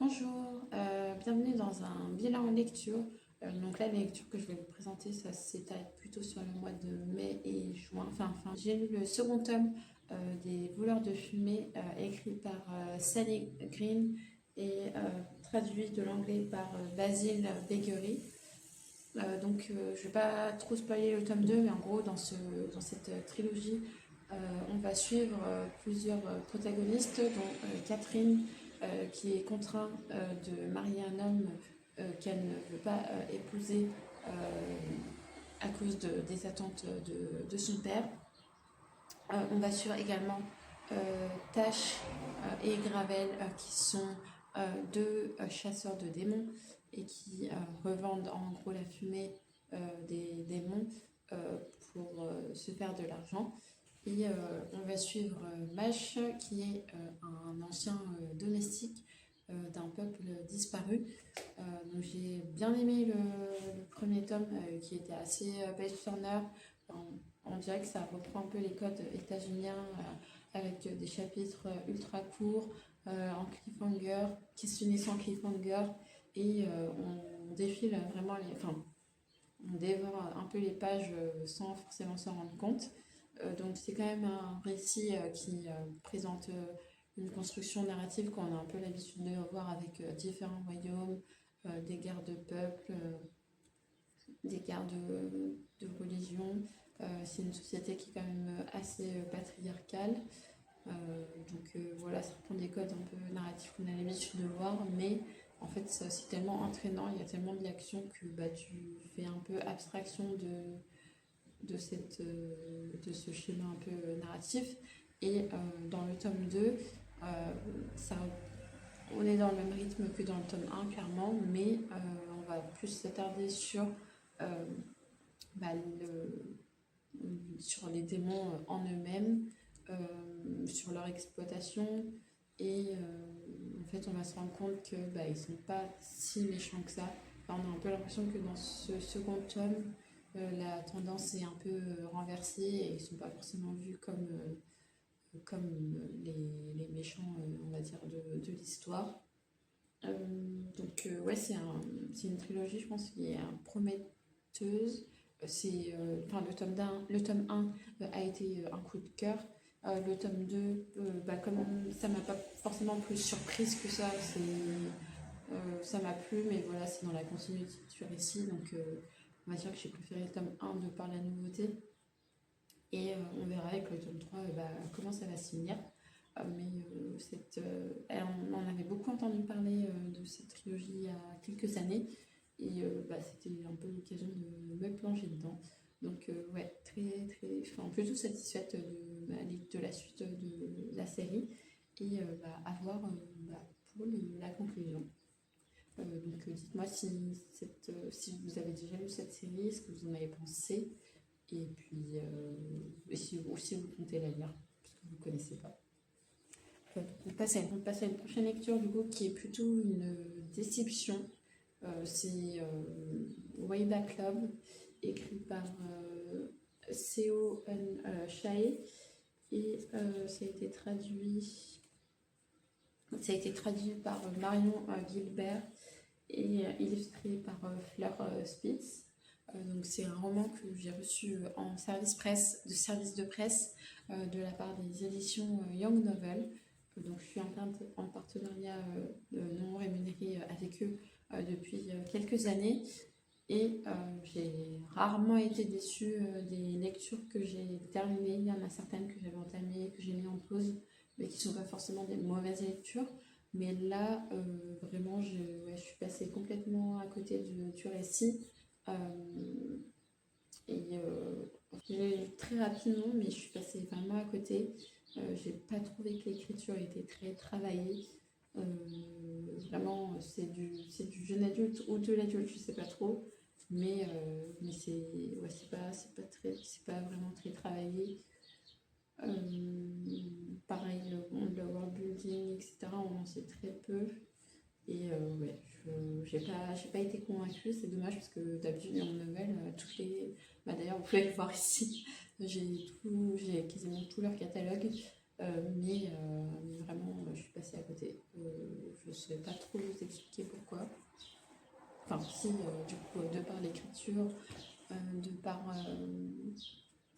Bonjour, bienvenue dans un bilan lecture. Donc là, les lectures que je vais vous présenter, ça s'étale plutôt sur le mois de mai et juin. Enfin, j'ai lu le second tome des Voleurs de fumée, écrit par Sally Green et traduit de l'anglais par Basil Beguery. Je ne vais pas trop spoiler le tome 2, mais en gros, dans cette trilogie, on va suivre plusieurs protagonistes, dont Catherine, qui est contrainte de marier un homme qu'elle ne veut pas épouser à cause des attentes de son père. On va suivre également Tash et Gravel, qui sont deux chasseurs de démons et qui revendent en gros la fumée des démons pour se faire de l'argent. Et on va suivre Mash, qui est un ancien domestique d'un peuple disparu. Donc j'ai bien aimé le premier tome qui était assez page-turner. On dirait que ça reprend un peu les codes états-uniens avec des chapitres ultra courts, en cliffhanger, qui se finissent en cliffhanger, et on défile vraiment on dévore un peu les pages sans forcément s'en rendre compte. Donc c'est quand même un récit qui présente une construction narrative qu'on a un peu l'habitude de voir avec différents royaumes, des guerres de peuple, des guerres de religion. C'est une société qui est quand même assez patriarcale. Voilà, ça reprend des codes un peu narratifs qu'on a l'habitude de voir, mais en fait c'est tellement entraînant, il y a tellement de l'action que tu fais un peu abstraction de ce schéma un peu narratif. Et dans le tome 2, ça, on est dans le même rythme que dans le tome 1 clairement, mais on va plus s'attarder sur, euh, bah, sur les démons en eux-mêmes, sur leur exploitation, et en fait on va se rendre compte que ils sont pas si méchants que ça. Enfin, on a un peu l'impression que dans ce second tome, la tendance est un peu renversée et ils sont pas forcément vus comme les méchants, on va dire, de l'histoire. Ouais, c'est une trilogie, je pense, qui est prometteuse. Le tome 1 a été un coup de cœur. Le tome 2, comme ça m'a pas forcément plus surprise que ça, ça m'a plu, mais voilà, c'est dans la continuité du récit, donc on va dire que j'ai préféré le tome 1 de par la nouveauté. Et on verra avec le tome 3 comment ça va se finir. On en avait beaucoup entendu parler de cette trilogie il y a quelques années, et c'était un peu l'occasion de me plonger dedans. Donc ouais, plutôt satisfaite de la suite de la série, et à voir pour la conclusion. Dites-moi si vous avez déjà lu cette série, ce que vous en avez pensé, et puis si vous comptez la lire, parce que vous ne connaissez pas. On passe à une prochaine lecture du coup, qui est plutôt une déception. C'est Way Back Love, écrit par Seo Chae, et ça a été traduit par Marion Gilbert et illustré par Fleur Spitz. Donc c'est un roman que j'ai reçu en service de presse de la part des éditions Young Novel. Donc je suis en partenariat non rémunéré avec eux depuis quelques années, et j'ai rarement été déçue des lectures que j'ai terminées. Il y en a certaines que j'avais entamées, que j'ai mis en pause, mais qui ne sont pas forcément des mauvaises lectures. Mais là, vraiment, je suis passée complètement à côté du récit. J'ai lu très rapidement, mais je suis passée vraiment à côté. J'ai pas trouvé que l'écriture était très travaillée. Vraiment, c'est du jeune adulte ou de l'adulte, je sais pas trop. Mais c'est pas vraiment très travaillé. Pareil, le world building, etc., on en sait très peu. Et j'ai pas été convaincue, c'est dommage parce que d'habitude en nouvelle, d'ailleurs vous pouvez le voir ici, j'ai quasiment tout leur catalogue. mais vraiment, je suis passée à côté. Je ne sais pas trop vous expliquer pourquoi. Enfin, si, du coup, de par l'écriture, de par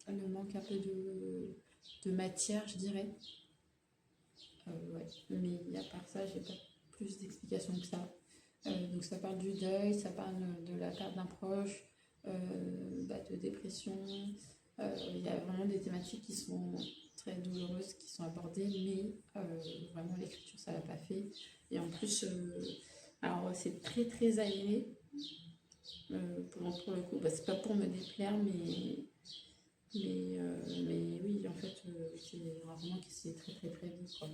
le manque un peu de matière, je dirais. Ouais. Mais à part ça, j'ai pas plus d'explications que ça. Donc ça parle du deuil, ça parle de la perte d'un proche, de dépression. Il y a vraiment des thématiques qui sont très douloureuses, qui sont abordées, mais vraiment l'écriture, ça l'a pas fait. Et en plus, alors c'est très très aéré. Pour le coup, c'est pas pour me déplaire, mais oui, en fait, c'est rarement que c'est très très très vite, quoi.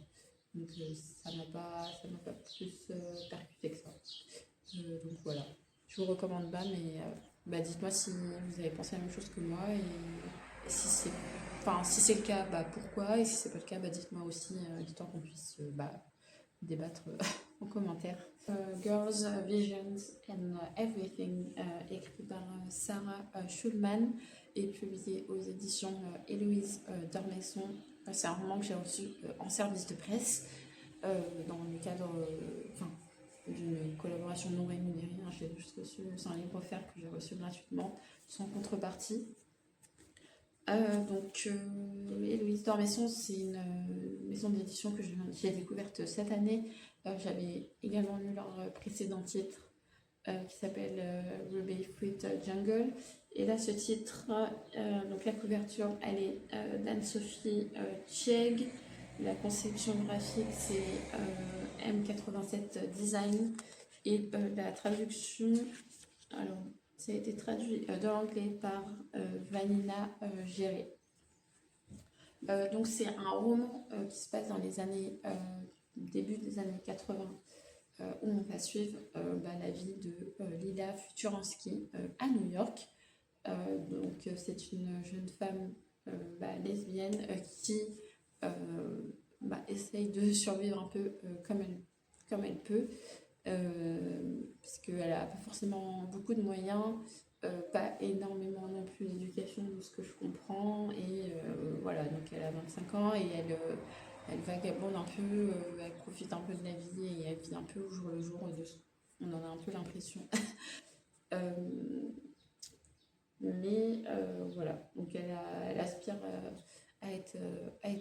Donc ça m'a pas plus percuté que ça. Donc voilà, je vous recommande pas, mais dites-moi si vous avez pensé à la même chose que moi et si c'est le cas, pourquoi, et si c'est pas le cas, dites-moi aussi, histoire qu'on puisse débattre en commentaire. Girls, Visions and Everything, écrit par Sarah Schulman et publié aux éditions Héloïse Dormesson. C'est un roman que j'ai reçu en service de presse dans le cadre d'une collaboration non rémunérée. Je l'ai juste reçu, c'est un livre offert que j'ai reçu gratuitement, sans contrepartie. Héloïse Dormesson, c'est une maison d'édition que j'ai découverte cette année. J'avais également lu leur précédent titre qui s'appelle Ruby Fruit Jungle. Et là, ce titre, donc la couverture, elle est d'Anne-Sophie Chieg. La conception graphique, c'est M87 Design. Et la traduction, alors, ça a été traduit de l'anglais par Vanina Géré. Donc c'est un roman qui se passe dans les années, début des années 80, où on va suivre la vie de Lila Futuransky à New York. Donc c'est une jeune femme lesbienne qui essaye de survivre un peu comme elle peut. Parce qu'elle n'a pas forcément beaucoup de moyens, pas énormément non plus d'éducation de ce que je comprends, et voilà, donc elle a 25 ans et elle vagabonde un peu, elle profite un peu de la vie et elle vit un peu au jour le jour, on en a un peu l'impression. Voilà, donc elle aspire à être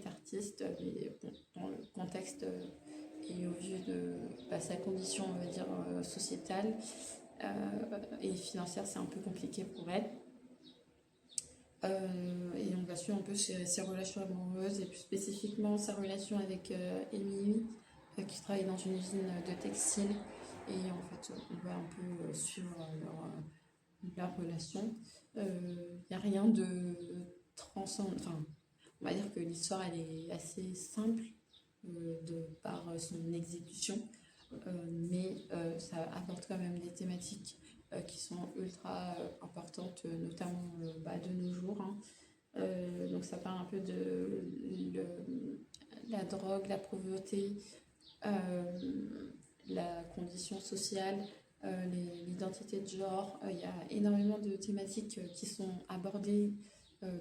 artiste, mais bon, dans le contexte et au vu de sa condition, on va dire, sociétale et financière, c'est un peu compliqué pour elle. Et on va suivre un peu ses relations amoureuses et plus spécifiquement sa relation avec Emily, qui travaille dans une usine de textile. Et en fait, on va un peu suivre leur relation. Il n'y a rien de transcendant. Enfin, on va dire que l'histoire, elle est assez simple de par son exécution, mais ça apporte quand même des thématiques qui sont ultra importantes, notamment de nos jours. Donc ça parle un peu de la drogue, la pauvreté, la condition sociale, l'identité de genre. Il y a énormément de thématiques qui sont abordées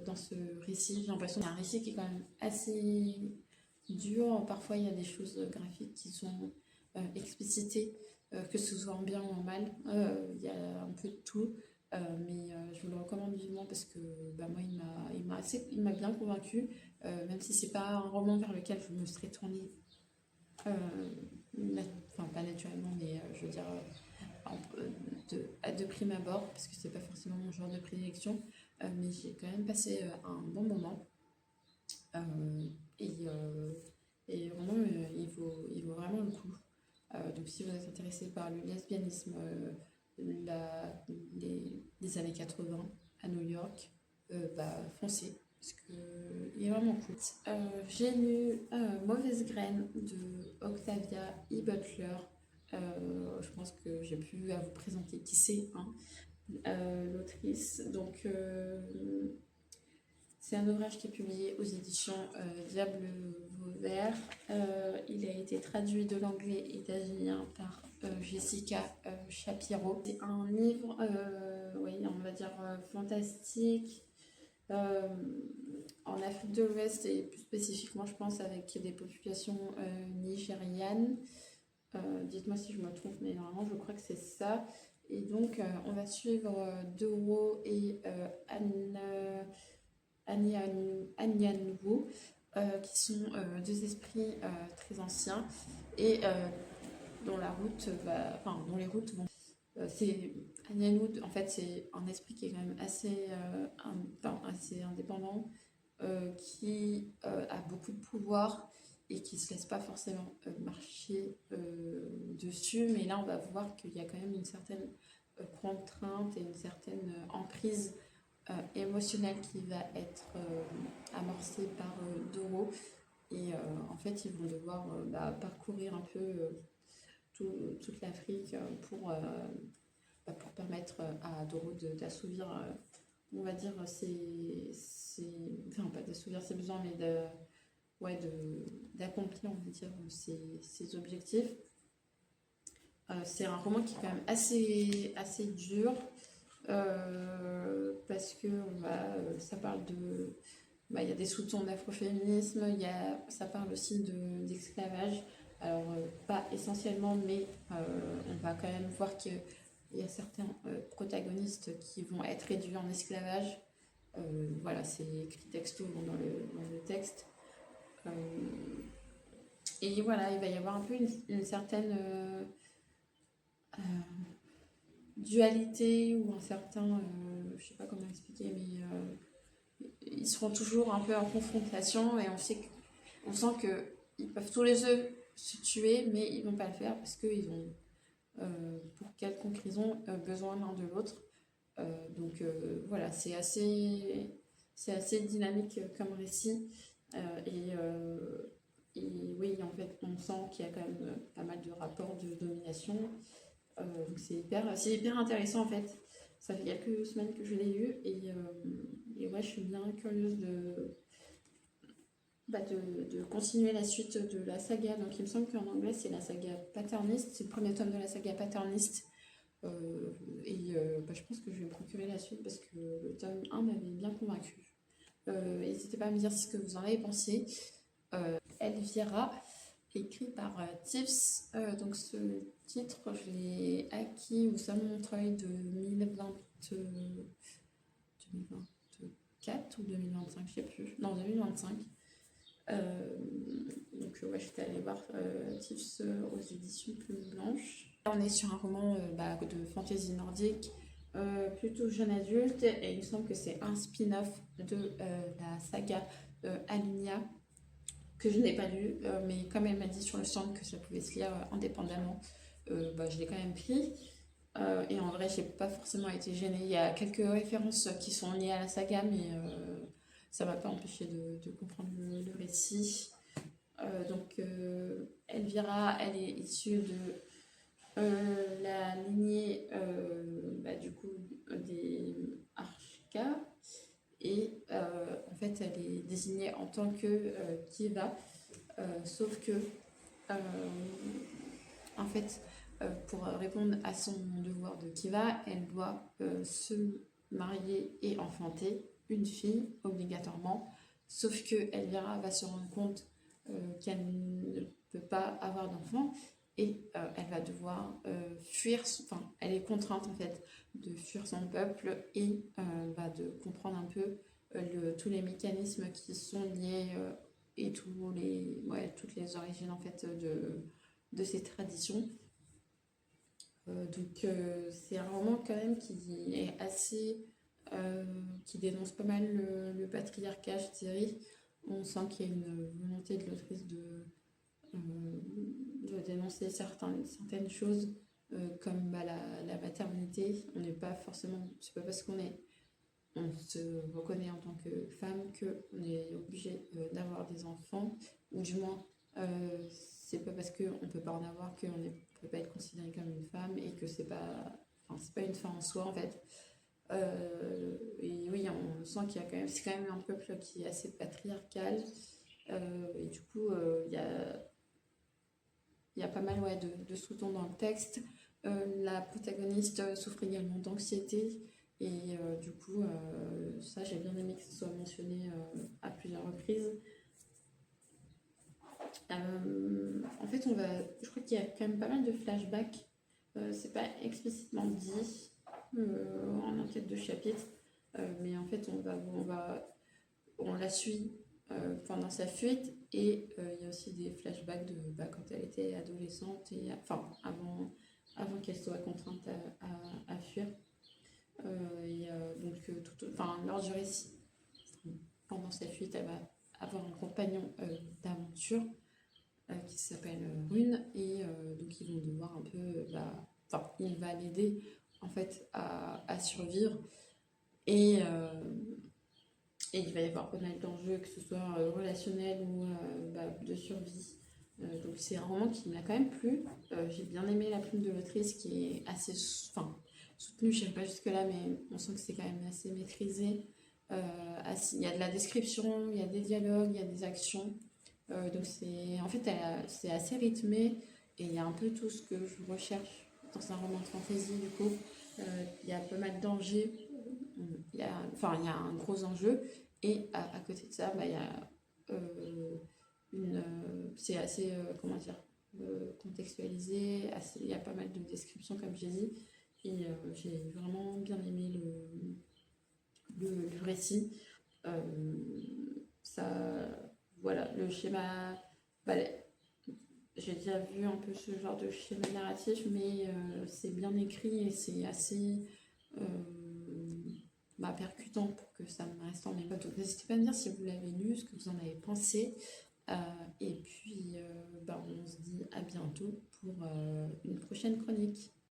dans ce récit. J'ai l'impression qu'il y a un récit qui est quand même assez dur. Parfois, il y a des choses graphiques qui sont explicitées, que ce soit en bien ou en mal. Il y a un peu de tout. Mais je vous le recommande vivement parce que moi, il m'a bien convaincue, même si c'est pas un roman vers lequel je me serais tournée, pas naturellement, mais je veux dire de prime abord, parce que c'est pas forcément mon genre de prédilection, mais j'ai quand même passé un bon moment. Et vraiment, il vaut vraiment le coup. Donc si vous êtes intéressé par le lesbianisme, les années 80 à New York, foncez, parce qu'il est vraiment cool. J'ai lu Mauvaise graine de Octavia E. Butler. Je pense que j'ai pu à vous présenter qui c'est, l'autrice. Donc c'est un ouvrage qui est publié aux éditions Diable Vauvert. Il a été traduit de l'anglais italien par Jessica Shapiro. C'est un livre, oui, on va dire fantastique, Euh, En Afrique de l'Ouest et plus spécifiquement, je pense, avec des populations nigérianes. Dites-moi si je me trompe, mais normalement, je crois que c'est ça. Et donc, on va suivre Doro et Anyanwu, qui sont deux esprits très anciens et dont la route va, enfin, dont les routes vont. C'est Anyanwu, en fait, c'est un esprit qui est quand même assez indépendant, qui a beaucoup de pouvoir et qui ne se laisse pas forcément marcher dessus. Mais là, on va voir qu'il y a quand même une certaine contrainte et une certaine emprise émotionnelle qui va être amorcée par Doro. Et en fait, ils vont devoir parcourir un peu toute l'Afrique pour permettre à Doro d'assouvir, on va dire, enfin pas d'assouvir ses besoins, mais d'accomplir, on va dire, ses objectifs. C'est un roman qui est quand même assez dur, parce que ça parle de... il y a des sous-tons d'afroféminisme, ça parle aussi d'esclavage. Alors, pas essentiellement, mais on va quand même voir qu'il y a certains protagonistes qui vont être réduits en esclavage. Voilà, c'est écrit texto dans le texte. Et voilà, il va y avoir un peu une certaine dualité ou un certain, je sais pas comment expliquer, mais ils seront toujours un peu en confrontation et on sent qu'ils peuvent tous les deux se tuer, mais ils vont pas le faire parce qu'ils ont, pour quelconque raison, besoin l'un de l'autre. Donc voilà, c'est assez dynamique comme récit. Et oui, en fait, on sent qu'il y a quand même pas mal de rapports de domination. Donc c'est hyper intéressant en fait. Ça fait quelques semaines que je l'ai lu et ouais, je suis bien curieuse de continuer la suite de la saga. Donc il me semble qu'en anglais c'est la saga Paterniste, c'est le premier tome de la saga Paterniste. Je pense que je vais me procurer la suite parce que le tome 1 m'avait bien convaincu. N'hésitez pas à me dire ce que vous en avez pensé. Elvira, écrit par Tips. Donc ce titre, je l'ai acquis au Salon Montreuil de 2024 ou 2025, je sais plus. Non, 2025. Ouais, j'étais allée voir Tips aux éditions Plume Blanche. On est sur un roman de fantasy nordique, plutôt jeune adulte, et il me semble que c'est un spin-off de la saga Alunia, que je n'ai pas lu, mais comme elle m'a dit sur le stand que ça pouvait se lire indépendamment, je l'ai quand même pris. Et en vrai, j'ai pas forcément été gênée. Il y a quelques références qui sont liées à la saga, mais ça m'a pas empêché de comprendre le récit. Elvira, elle est issue de la lignée du coup des Archka. Et en fait, elle est désignée en tant que Kiva, sauf que, en fait, pour répondre à son devoir de Kiva, elle doit se marier et enfanter une fille obligatoirement, sauf que Elvira va se rendre compte qu'elle ne peut pas avoir d'enfant et elle va devoir fuir, enfin, elle est contrainte en fait de fuir son peuple et de comprendre un peu tous les mécanismes qui sont liés et toutes les origines en fait de ces traditions. C'est un roman quand même qui est assez qui dénonce pas mal le patriarcat, je dirais. On sent qu'il y a une volonté de l'autrice de dénoncer certaines choses comme la maternité. On n'est pas forcément, c'est pas parce on se reconnaît en tant que femme qu'on est obligé d'avoir des enfants, ou du moins c'est pas parce qu'on peut pas en avoir qu'on ne peut pas être considéré comme une femme et que c'est pas une fin en soi en fait. Et oui, on sent qu'il y a c'est quand même un peuple qui est assez patriarcal, et du coup il y a pas mal de sous-tons dans le texte. La protagoniste souffre également d'anxiété Et du coup, ça, j'ai bien aimé que ce soit mentionné à plusieurs reprises. En fait, je crois qu'il y a quand même pas mal de flashbacks. C'est pas explicitement dit en un tête de chapitre, mais en fait, on la suit pendant sa fuite et il y a aussi des flashbacks de quand elle était adolescente et enfin avant qu'elle soit contrainte à fuir. Lors du récit, pendant sa fuite, elle va avoir un compagnon d'aventure qui s'appelle Rune et donc ils vont devoir un peu il va l'aider en fait à survivre et, et il va y avoir pas mal d'enjeux que ce soit relationnel ou de survie. Donc c'est un roman qui m'a quand même plu. J'ai bien aimé la plume de l'autrice qui est assez soutenue, je ne sais pas jusque là, mais on sent que c'est quand même assez maîtrisé. Il y a de la description, il y a des dialogues, il y a des actions. Donc c'est assez rythmé et il y a un peu tout ce que je recherche dans un roman de fantasy du coup. Il y a pas mal d'enjeux, il y a un gros enjeu et à côté de ça, il y a c'est assez, comment dire, contextualisé, il y a pas mal de descriptions comme j'ai dit et j'ai vraiment bien aimé le récit. Ça, voilà, le schéma, bah, j'ai déjà vu un peu ce genre de schéma narratif, mais c'est bien écrit et c'est assez percutant pour que ça me reste en mémoire. Donc n'hésitez pas à me dire si vous l'avez lu, ce que vous en avez pensé. Et puis, on se dit à bientôt pour une prochaine chronique.